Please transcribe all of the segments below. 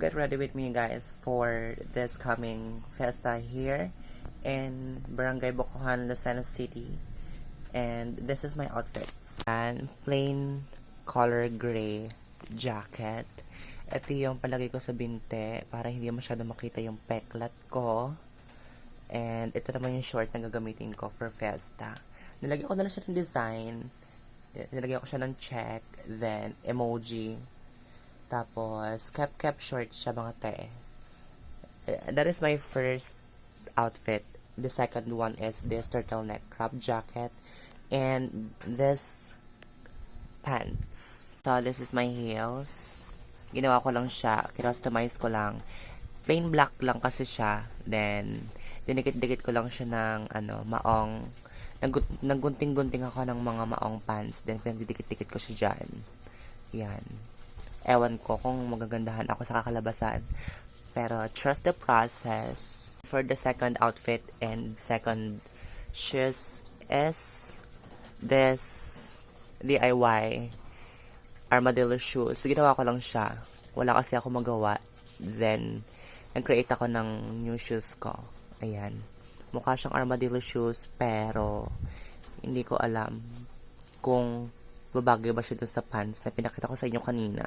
get ready with me guys for this coming fiesta here in Barangay Bocohan, Lucena City. And this is my outfits. And plain color gray jacket. Ito yung palagay ko sa binte para hindi masyado makita yung peklat ko. And ito naman yung short na gagamitin ko for fiesta. Nilagyan ko na lang siya ng design. Nilagyan ko siya ng check, then emoji. Tapos, cap short siya mga te. That is my first outfit. The second one is this turtleneck crop jacket. And this pants. So, this is my heels. Ginawa ko lang siya. Customize ko lang. Plain black lang kasi siya. Then, dinikit-dikit ko lang siya ng maong. Naggunting-gunting ako ng mga maong pants. Then, pinagdidikit-dikit ko siya dyan. Yan. Ewan ko kung magagandahan ako sa kakalabasan. Pero, trust the process. For the second outfit and second shoes is this DIY armadillo shoes. Ginawa ko lang siya. Wala kasi ako magawa. Then, nag-create ako ng new shoes ko. Ayan. Mukha siyang armadillo shoes, pero hindi ko alam kung babagay ba siya dun sa pants na pinakita ko sa inyo kanina.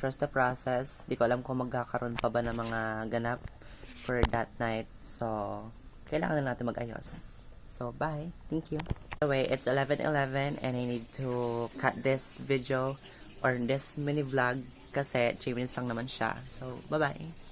Trust the process. Di ko alam kung magkakaroon pa ba ng mga ganap for that night. So, kailangan na natin mag-ayos. So, bye. Thank you. Anyway, it's 11:11 and I need to cut this video or this mini vlog kasi 3 minutes lang naman siya. So, bye-bye.